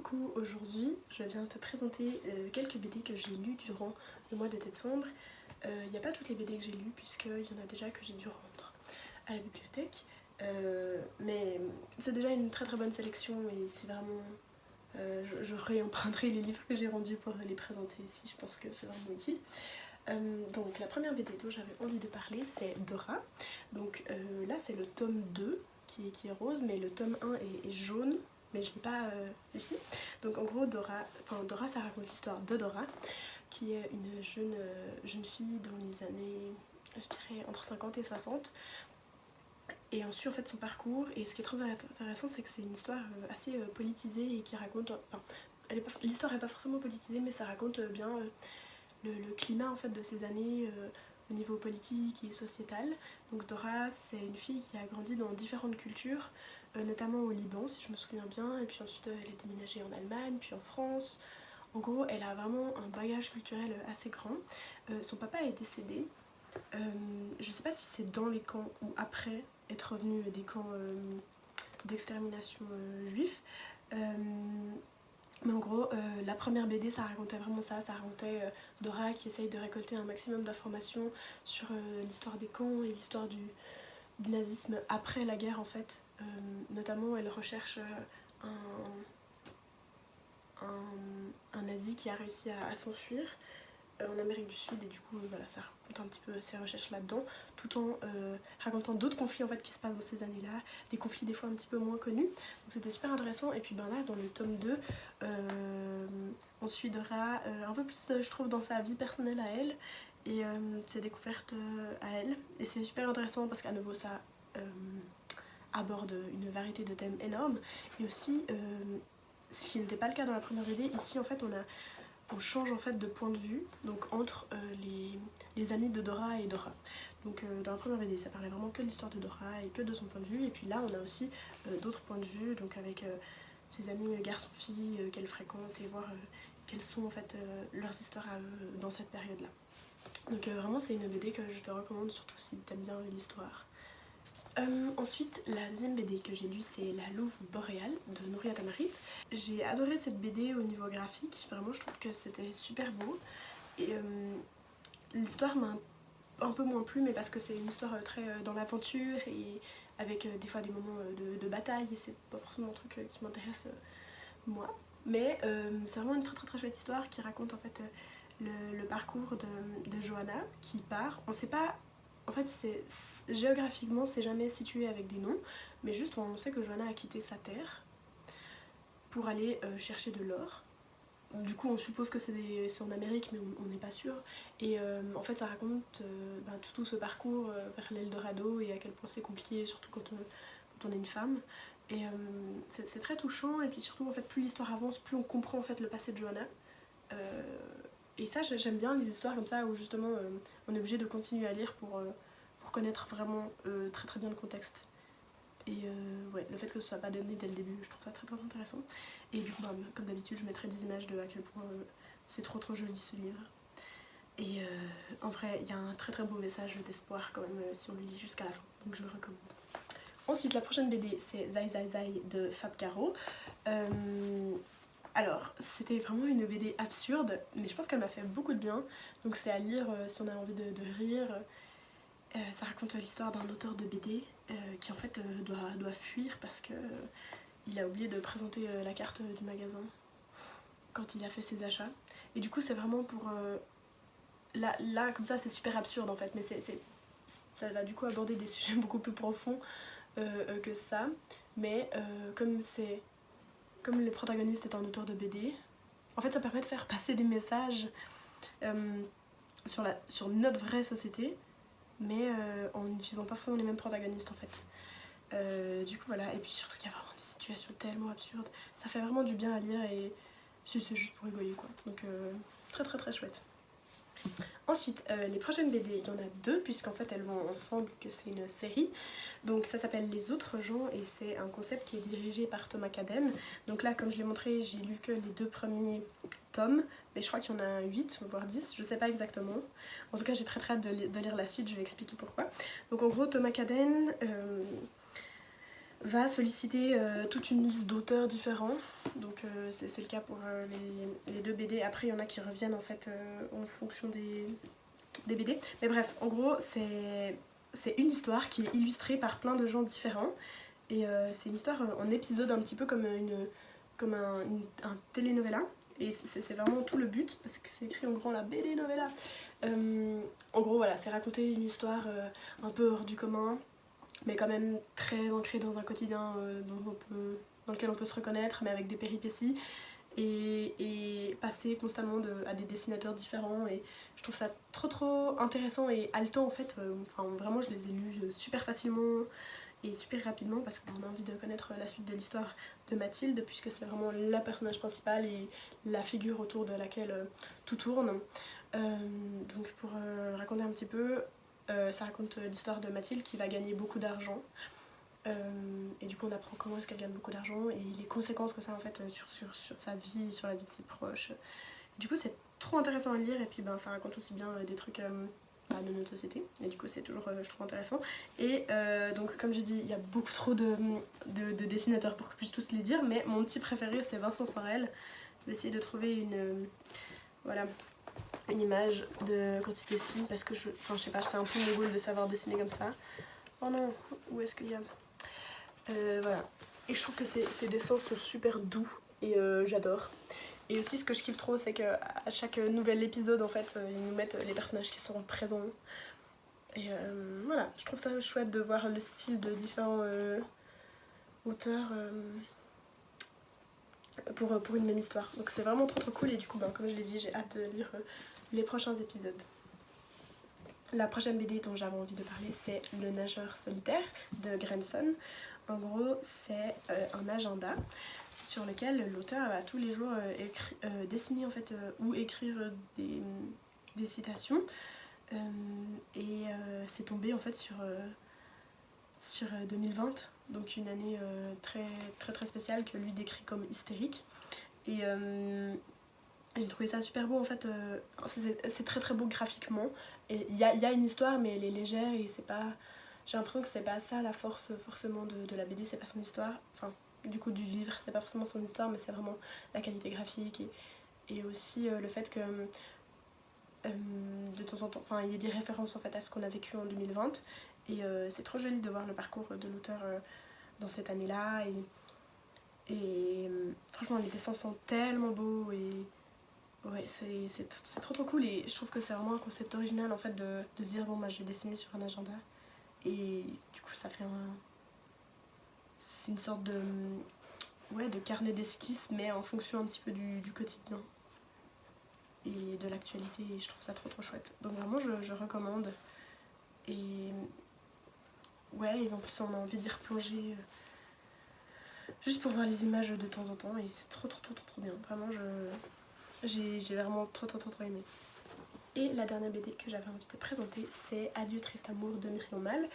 Coucou, aujourd'hui je viens te présenter quelques BD que j'ai lues durant le mois de décembre. Il n'y a pas toutes les BD que j'ai lues puisqu'il y en a déjà que j'ai dû rendre à la bibliothèque. Mais c'est déjà une très bonne sélection et c'est vraiment... je réemprunterai les livres que j'ai rendus pour les présenter ici, je pense que c'est vraiment utile. Donc la première BD dont j'avais envie de parler c'est Dora. Donc là c'est le tome 2 qui est rose, mais le tome 1 est jaune. Mais je ne l'ai pas ici. Donc en gros Dora ça raconte l'histoire de Dora, qui est une jeune fille dans les années, je dirais entre 50 et 60. Et on suit en fait son parcours, et ce qui est très intéressant c'est que c'est une histoire assez politisée et qui raconte... Enfin, l'histoire n'est pas forcément politisée, mais ça raconte bien le climat en fait de ces années au niveau politique et sociétal. Donc Dora c'est une fille qui a grandi dans différentes cultures, notamment au Liban si je me souviens bien, et puis ensuite elle est déménagée en Allemagne, puis en France. En gros elle a vraiment un bagage culturel assez grand. Son papa est décédé, je sais pas si c'est dans les camps ou après être revenu des camps d'extermination juifs. Mais en gros, la première BD ça racontait vraiment ça racontait Dora qui essaye de récolter un maximum d'informations sur l'histoire des camps et l'histoire du nazisme après la guerre en fait. Notamment elle recherche un nazi qui a réussi à s'enfuir en Amérique du Sud, et du coup voilà, ça raconte un petit peu ses recherches là-dedans, tout en racontant d'autres conflits en fait qui se passent dans ces années-là, des conflits des fois un petit peu moins connus. Donc c'était super intéressant. Et puis ben là dans le tome 2, on suivra un peu plus je trouve dans sa vie personnelle à elle et ses découvertes à elle. Et c'est super intéressant parce qu'à nouveau ça aborde une variété de thèmes énormes. Et aussi, ce qui n'était pas le cas dans la première BD, ici en fait on change en fait de point de vue, donc entre les amis de Dora et Dora. Donc dans la première BD ça parlait vraiment que de l'histoire de Dora et que de son point de vue, et puis là on a aussi d'autres points de vue, donc avec ses amis garçons-filles qu'elle fréquente, et voir quelles sont en fait leurs histoires à eux dans cette période là. Donc vraiment c'est une BD que je te recommande, surtout si t'aimes bien l'histoire. Ensuite, la deuxième BD que j'ai lue c'est La Louve boréale de Nouria Tamarit. J'ai adoré cette BD au niveau graphique, vraiment je trouve que c'était super beau. Et l'histoire m'a un peu moins plu, mais parce que c'est une histoire très dans l'aventure et avec des fois des moments de bataille, et c'est pas forcément un truc qui m'intéresse moi. Mais c'est vraiment une très chouette histoire qui raconte en fait le parcours de Johanna qui part. On sait pas... En fait, géographiquement, c'est jamais situé avec des noms, mais juste on sait que Johanna a quitté sa terre pour aller chercher de l'or. Du coup, on suppose que c'est en Amérique, mais on n'est pas sûr. Et en fait, ça raconte tout ce parcours vers l'Eldorado et à quel point c'est compliqué, surtout quand on est une femme. Et c'est très touchant, et puis surtout, en fait, plus l'histoire avance, plus on comprend en fait le passé de Johanna. Et ça j'aime bien les histoires comme ça où justement on est obligé de continuer à lire pour connaître vraiment très bien le contexte. Et ouais, le fait que ce soit pas donné dès le début, je trouve ça très intéressant. Et du coup comme d'habitude je mettrai des images de à quel point c'est trop joli ce livre. Et en vrai il y a un très beau message d'espoir quand même si on le lit jusqu'à la fin, donc je le recommande. Ensuite la prochaine BD c'est Zai Zai Zai de Fab Caro. Alors, c'était vraiment une BD absurde, mais je pense qu'elle m'a fait beaucoup de bien. Donc c'est à lire si on a envie de rire. Ça raconte l'histoire d'un auteur de BD qui en fait doit fuir parce que il a oublié de présenter la carte du magasin quand il a fait ses achats. Et du coup c'est vraiment pour... Là comme ça c'est super absurde en fait, mais ça va du coup aborder des sujets beaucoup plus profonds que ça. Mais comme le protagoniste est un auteur de BD, en fait ça permet de faire passer des messages sur notre vraie société, mais en n'utilisant pas forcément les mêmes protagonistes en fait. Du coup voilà, et puis surtout qu'il y a vraiment des situations tellement absurdes, ça fait vraiment du bien à lire, et c'est juste pour rigoler quoi. Donc très chouette. Ensuite, les prochaines BD, il y en a deux, puisqu'en fait elles vont ensemble, que c'est une série. Donc ça s'appelle Les Autres gens, et c'est un concept qui est dirigé par Thomas Cadden. Donc là, comme je l'ai montré, j'ai lu que les 2 premiers tomes, mais je crois qu'il y en a 8, voire 10, je sais pas exactement. En tout cas, j'ai très hâte de lire la suite, je vais expliquer pourquoi. Donc en gros, Thomas Cadden va solliciter toute une liste d'auteurs différents. Donc c'est le cas pour les 2 BD. Après il y en a qui reviennent en fait en fonction des BD. Mais bref, en gros c'est une histoire qui est illustrée par plein de gens différents. Et c'est une histoire en épisode un petit peu comme un telenovela. Et c'est vraiment tout le but, parce que c'est écrit en grand la BD novella. En gros voilà, c'est raconter une histoire un peu hors du commun, mais quand même très ancrée dans un quotidien dans lequel on peut se reconnaître, mais avec des péripéties. Et passer constamment à des dessinateurs différents, et je trouve ça trop intéressant et haletant en fait. Enfin vraiment je les ai lus super facilement et super rapidement parce qu'on a envie de connaître la suite de l'histoire de Mathilde, puisque c'est vraiment la personnage principale et la figure autour de laquelle tout tourne. Donc pour raconter un petit peu, ça raconte l'histoire de Mathilde qui va gagner beaucoup d'argent. Et du coup on apprend comment est-ce qu'elle gagne beaucoup d'argent et les conséquences que ça a en fait sur sa vie, sur la vie de ses proches. Du coup c'est trop intéressant à lire, et puis ben, ça raconte aussi bien des trucs de notre société, et du coup c'est toujours je trouve intéressant. Et donc comme je dis, il y a beaucoup trop de dessinateurs pour que je puisse tous les dire, mais mon petit préféré c'est Vincent Sorel. Je vais essayer de trouver voilà, une image de quand il dessine, parce que je sais pas, c'est un peu mon goal de savoir dessiner comme ça. Oh non, où est-ce qu'il y a voilà. Et je trouve que ces dessins sont super doux et j'adore. Et aussi ce que je kiffe trop, c'est qu'à chaque nouvel épisode en fait ils nous mettent les personnages qui seront présents. Et voilà, je trouve ça chouette de voir le style de différents auteurs pour une même histoire. Donc c'est vraiment trop cool, et du coup comme je l'ai dit, j'ai hâte de lire les prochains épisodes. La prochaine BD dont j'avais envie de parler, c'est Le Nageur Solitaire de Grenson. En gros, c'est un agenda sur lequel l'auteur va tous les jours dessiner en fait, ou écrire des citations. Et c'est tombé en fait sur 2020, donc une année très spéciale que lui décrit comme hystérique. Et j'ai trouvé ça super beau en fait, c'est très beau graphiquement, et il y a une histoire mais elle est légère, et c'est pas, j'ai l'impression que c'est pas ça la force forcément de la BD, c'est pas son histoire, enfin du coup du livre, c'est pas forcément son histoire, mais c'est vraiment la qualité graphique, et aussi le fait que de temps en temps, il y a des références en fait à ce qu'on a vécu en 2020, et c'est trop joli de voir le parcours de l'auteur dans cette année-là, et franchement les dessins sont tellement beaux, et ouais, c'est trop cool, et je trouve que c'est vraiment un concept original en fait de se dire bon bah je vais dessiner sur un agenda, et du coup ça fait c'est une sorte de carnet d'esquisse, mais en fonction un petit peu du quotidien et de l'actualité, et je trouve ça trop chouette. Donc vraiment je recommande, et ouais, et en plus on a envie d'y replonger juste pour voir les images de temps en temps, et c'est trop bien. Vraiment j'ai vraiment trop aimé. Et la dernière BD que j'avais envie de présenter, c'est Adieu triste amour de Myriam Mal,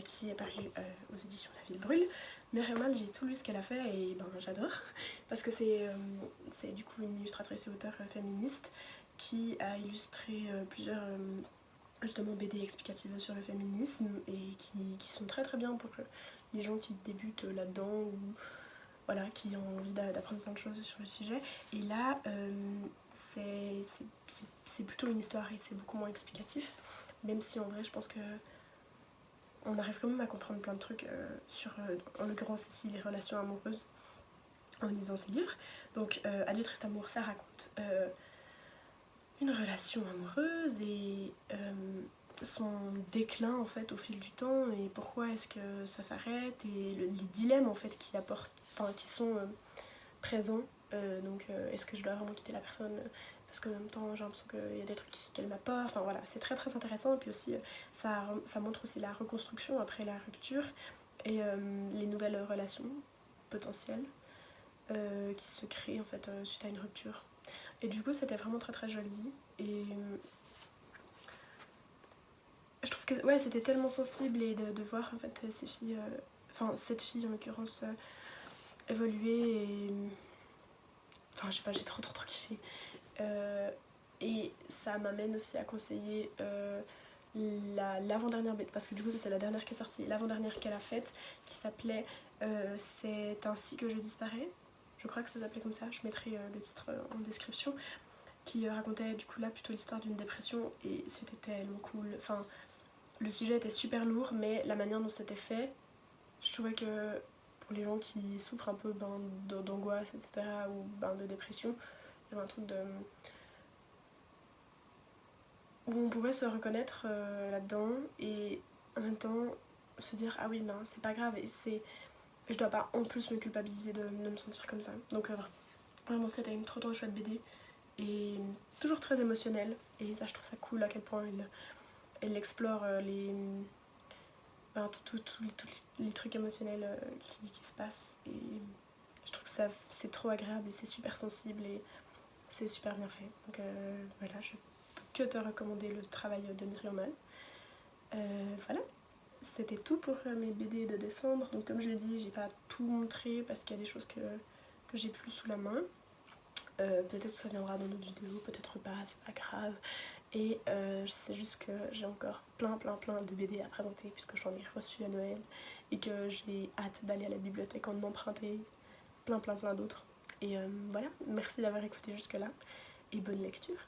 qui est paru aux éditions La Ville Brûle. Myriam Mal, j'ai tout lu ce qu'elle a fait, et ben j'adore, parce que c'est du coup une illustratrice et auteure féministe qui a illustré plusieurs justement BD explicatives sur le féminisme, et qui sont très bien pour les gens qui débutent là-dedans, ou voilà, qui ont envie d'apprendre plein de choses sur le sujet. Et là, c'est plutôt une histoire, et c'est beaucoup moins explicatif, même si en vrai je pense que on arrive quand même à comprendre plein de trucs sur, en l'occurrence ici, les relations amoureuses en lisant ces livres. Donc Adieu triste amour, ça raconte une relation amoureuse, et son déclin en fait au fil du temps, et pourquoi est-ce que ça s'arrête, et les dilemmes en fait qui sont présents. Donc est-ce que je dois vraiment quitter la personne parce qu'en même temps j'ai l'impression qu'il y a des trucs qu'elle m'apporte, enfin voilà, c'est très intéressant. Et puis aussi ça montre aussi la reconstruction après la rupture, et les nouvelles relations potentielles qui se créent en fait suite à une rupture. Et du coup c'était vraiment très joli, et je trouve que ouais, c'était tellement sensible, et de voir en fait ces filles, cette fille en l'occurrence évoluer, et enfin je sais pas, j'ai trop kiffé. Et ça m'amène aussi à conseiller l'avant-dernière BD, parce que du coup ça c'est la dernière qui est sortie, l'avant-dernière qu'elle a faite, qui s'appelait C'est ainsi que je disparais, je crois que ça s'appelait comme ça, je mettrai le titre en description, qui racontait du coup là plutôt l'histoire d'une dépression, et c'était tellement cool. Enfin, le sujet était super lourd, mais la manière dont c'était fait, je trouvais que pour les gens qui souffrent un peu d'angoisse, etc., ou de dépression, il y avait un truc de où on pouvait se reconnaître là-dedans, et en même temps se dire ah oui non c'est pas grave, et je dois pas en plus me culpabiliser de me sentir comme ça. Donc vraiment c'était une trop chouette BD, et toujours très émotionnelle, et ça je trouve ça cool à quel point elle explore tous les trucs émotionnels qui se passent, et je trouve que ça c'est trop agréable, et c'est super sensible, et c'est super bien fait. Donc voilà, je peux que te recommander le travail de Myriam Mal. Voilà, c'était tout pour mes BD de décembre. Donc comme je l'ai dit, j'ai pas tout montré parce qu'il y a des choses que j'ai plus sous la main. Peut-être que ça viendra dans d'autres vidéos, peut-être pas, c'est pas grave. Et c'est juste que j'ai encore plein de BD à présenter, puisque j'en ai reçu à Noël, et que j'ai hâte d'aller à la bibliothèque en emprunter plein d'autres. Et voilà, merci d'avoir écouté jusque là, et bonne lecture.